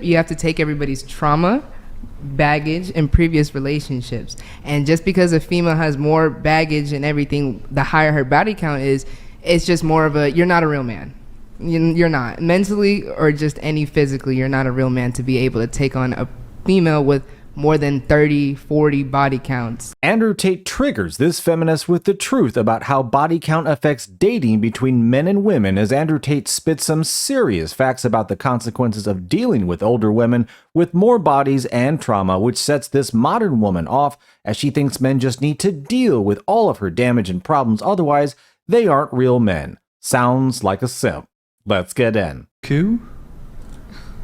you have to take everybody's trauma, baggage, and previous relationships. And just because a female has more baggage and everything, the higher her body count is, it's just more of a, you're not a real man. You're not. Mentally or just any physically, you're not a real man to be able to take on a female with more than 30, 40 body counts. Andrew Tate triggers this feminist with the truth about how body count affects dating between men and women, as Andrew Tate spits some serious facts about the consequences of dealing with older women with more bodies and trauma, which sets this modern woman off as she thinks men just need to deal with all of her damage and problems, otherwise they aren't real men. Sounds like a simp. Let's get in. Cool.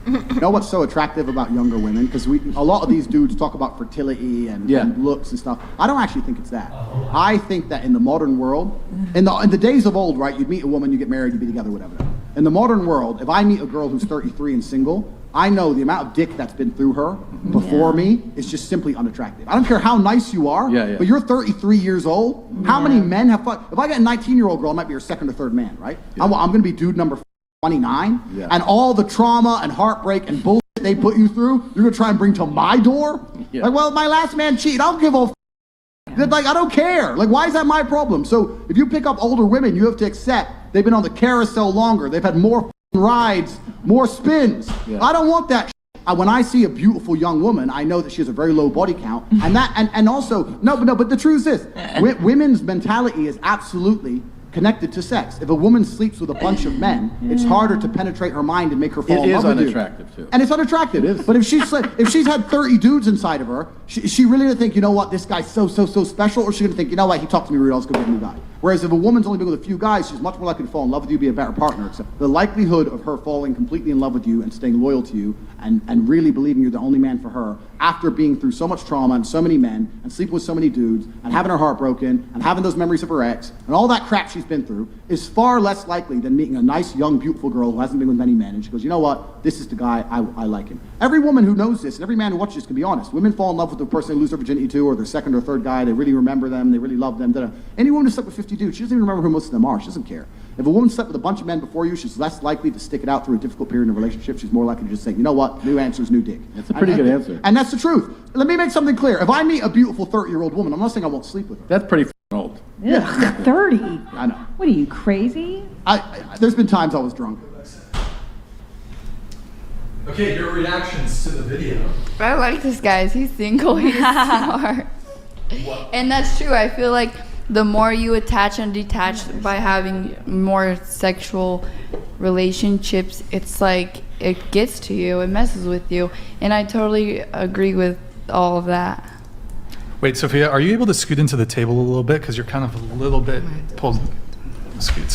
You know what's so attractive about younger women? Because a lot of these dudes talk about fertility and looks and stuff. I don't actually think it's that. I think that in the modern world, in the days of old, right, you'd meet a woman, you get married, you be together, whatever. In the modern world, if I meet a girl who's 33 and single, I know the amount of dick that's been through her before me is just simply unattractive. I don't care how nice you are, but you're 33 years old. How many men have fun? If I get a 19-year-old girl, I might be her second or third man, right? I'm going to be dude number 29, and all the trauma and heartbreak and bullshit they put you through, you're gonna try and bring to my door? Like, well, my last man cheated. I don't give a like, I don't care. Like, why is that my problem? So if you pick up older women, you have to accept they've been on the carousel longer. They've had more rides, more spins. I don't want that. When I see a beautiful young woman, I know that she has a very low body count, and that, and also, but the truth is this: women's mentality is absolutely connected to sex. If a woman sleeps with a bunch of men, it's harder to penetrate her mind and make her fall in love with you. It is unattractive too. And it's unattractive. It is. But if she's had 30 dudes inside of her, she really gonna think, you know what, this guy's so special, or she's gonna think, you know what, he talked to me rude, I'll just go get a new guy. Whereas if a woman's only been with a few guys, she's much more likely to fall in love with you, be a better partner. Except the likelihood of her falling completely in love with you and staying loyal to you and really believing you're the only man for her after being through so much trauma and so many men and sleeping with so many dudes and having her heart broken and having those memories of her ex and all that crap she's been through is far less likely than meeting a nice, young, beautiful girl who hasn't been with many men and she goes, you know what, this is the guy, I like him. Every woman who knows this and every man who watches this can be honest. Women fall in love with the person they lose their virginity to, or their second or third guy. They really remember them, they really love them. Any woman who slept with 50 dudes, she doesn't even remember who most of them are. She doesn't care. If a woman slept with a bunch of men before you, she's less likely to stick it out through a difficult period in a relationship. She's more likely to just say, you know what, new answers, new dick. That's a pretty good answer. And that's the truth. Let me make something clear. If I meet a beautiful 30-year-old woman, I'm not saying I won't sleep with her. That's pretty old. Yeah, 30. I know. What are you, crazy? There's been times I was drunk. Okay, your reactions to the video. I like this guy. He's single. He's smart. And that's true. I feel like the more you attach and detach by having more sexual relationships, it's like it gets to you. It messes with you. And I totally agree with all of that. Wait, Sophia, are you able to scoot into the table a little bit? Because you're kind of a little bit pulled. Scoot.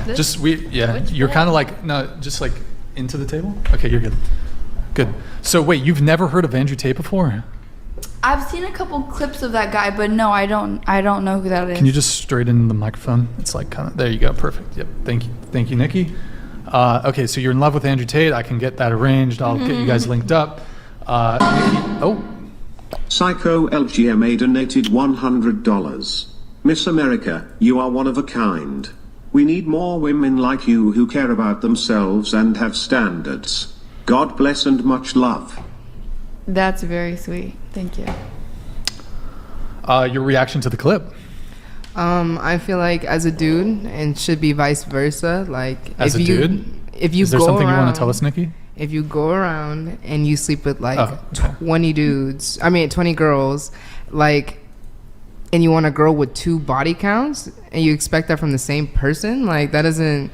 This? You're kind of like, no, just like into the table? Okay, you're good. Good. So wait, you've never heard of Andrew Tate before? I've seen a couple clips of that guy, but no, I don't know who that is. Can you just straighten the microphone? It's like kind of, there you go, perfect. Yep, thank you, Nikki. Okay, so you're in love with Andrew Tate. I can get that arranged. I'll get you guys linked up. Nikki, Psycho LGMA donated $100. Miss America, you are one of a kind. We need more women like you who care about themselves and have standards. God bless and much love. That's very sweet. Thank you. Your reaction to the clip? I feel like as a dude, and should be vice versa. Like as a dude, if you is there go something around, you want to tell us, Nikki? If you go around and you sleep with like 20 dudes, 20 girls, like, and you want a girl with 2 body counts, and you expect that from the same person, like that doesn't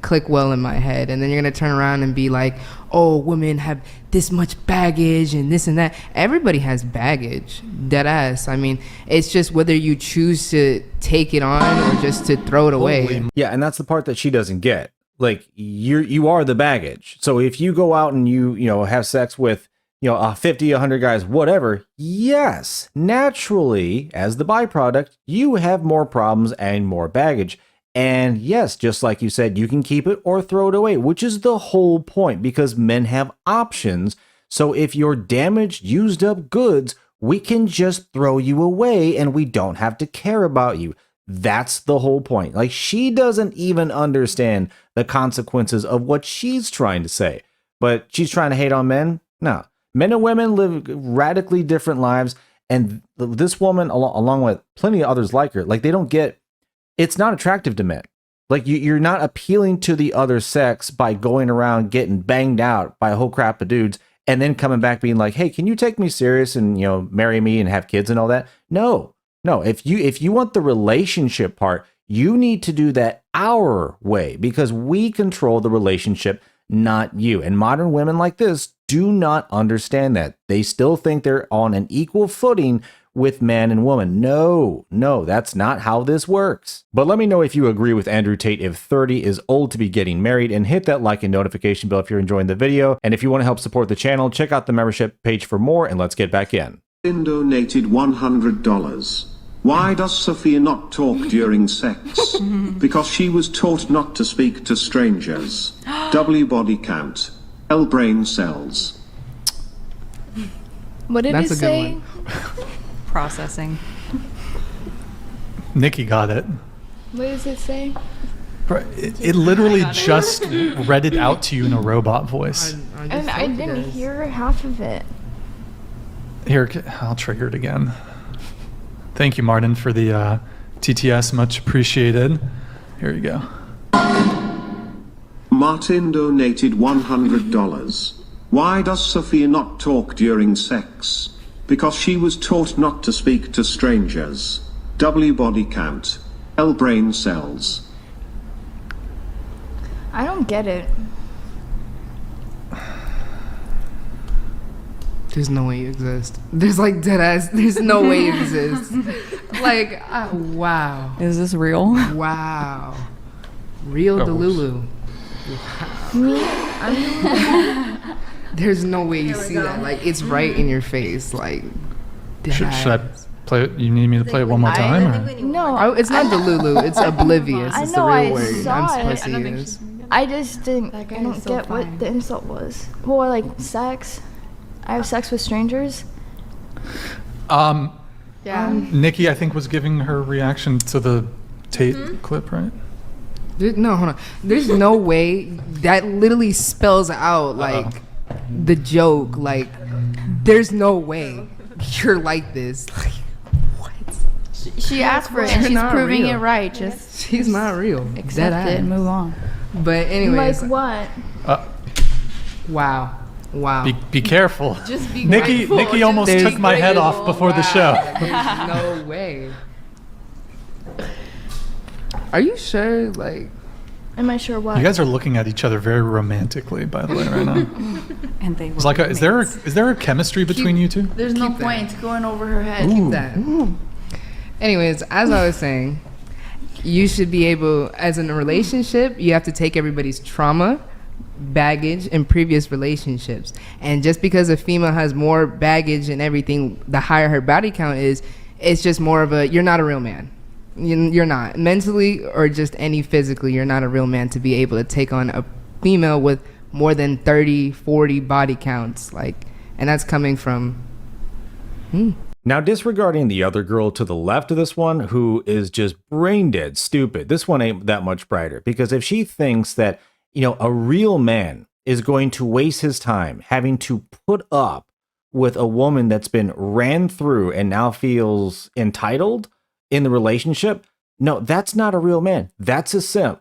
click well in my head. And then you're gonna turn around and be like, oh, women have this much baggage and this and that. Everybody has baggage, dead ass. I mean, it's just whether you choose to take it on or just to throw it away. Yeah, and that's the part that she doesn't get. Like, you are the baggage. So if you go out and you have sex with 50, 100 guys, whatever, yes, naturally, as the byproduct, you have more problems and more baggage. And yes, just like you said, you can keep it or throw it away, which is the whole point, because men have options. So if you're damaged, used up goods, we can just throw you away and we don't have to care about you. That's the whole point. Like, she doesn't even understand the consequences of what she's trying to say. but she's trying to hate on men. No, men and women live radically different lives. And this woman, along with plenty of others like her, like they don't get, it's not attractive to men. Like you're not appealing to the other sex by going around getting banged out by a whole crap of dudes and then coming back being like, hey, can you take me serious and, you know, marry me and have kids and all that? No. If you want the relationship part, you need to do that our way because we control the relationship, not you. And modern women like this do not understand that. They still think they're on an equal footing with man and woman. No, that's not how this works. But let me know if you agree with Andrew Tate if 30 is old to be getting married, and hit that like and notification bell if you're enjoying the video. And if you want to help support the channel, check out the membership page for more, and let's get back in. Donated $100. Why does Sophia not talk during sex? Because she was taught not to speak to strangers. W body count. L brain cells. What did That's it a good say? one. Processing. Nikki got it. What does it say? It literally just read it out to you in a robot voice. And I didn't hear half of it. Here, I'll trigger it again. Thank you, Martin, for the TTS. Much appreciated. Here you go. Martin donated $100. Why does Sophia not talk during sex? Because she was taught not to speak to strangers. W body count. L brain cells. I don't get it. There's no way you exist. There's like dead ass. There's no way you exist. Like, wow. Is this real? Wow. Real Oh, Delulu. There's no way you see that. Like, it's right in your face. Like, dead Should I ass. play it? You need me to play it one more time? Or? No, Oh, it's not Delulu. It's oblivious. I It's know, the I real word. saw I'm it. supposed to use. I just didn't. That guy I don't is so get fine. what the insult was. Well, like sex. I have sex with strangers. Yeah. Nikki, I think, was giving her reaction to the Tate clip, right? No, hold on. There's no way that literally spells out like the joke. Like, there's no way you're like this. Like, what? She asked for it, and You're she's not proving real. it right. Just She's not real. Dead accept ass. it and move on. But anyways, Like what? wow. Be careful. Just be Nikki grateful. Nikki Just almost be took my head off grateful. before the show. There's no way. Are you sure? Like, Am I sure what? You guys are looking at each other very romantically, by the way, right now. And they were It's like, is there a chemistry between you two? There's no Keep that. point going over her head. keep that. Anyways, as I was saying, you should be able, as in a relationship, you have to take everybody's trauma, baggage, and previous relationships. And just because a female has more baggage and everything, the higher her body count is, it's just more of a, you're not a real man. You're not. Mentally or just any physically, you're not a real man to be able to take on a female with more than 30, 40 body counts. Like, and that's coming from... Now, disregarding the other girl to the left of this one, who is just brain dead stupid, this one ain't that much brighter. Because if she thinks that, you know, a real man is going to waste his time having to put up with a woman that's been ran through and now feels entitled in the relationship, no, that's not a real man. That's a simp.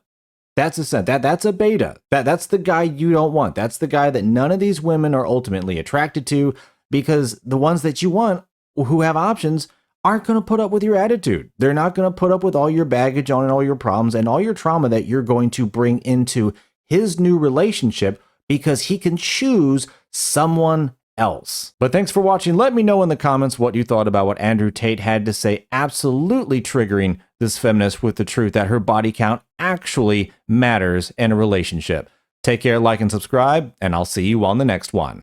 That's a simp. That's a beta. That's the guy you don't want. That's the guy that none of these women are ultimately attracted to, because the ones that you want who have options aren't going to put up with your attitude. They're not going to put up with all your baggage on and all your problems and all your trauma that you're going to bring into his new relationship because he can choose someone else. But thanks for watching. Let me know in the comments what you thought about what Andrew Tate had to say, absolutely triggering this feminist with the truth that her body count actually matters in a relationship. Take care, like, and subscribe, and I'll see you on the next one.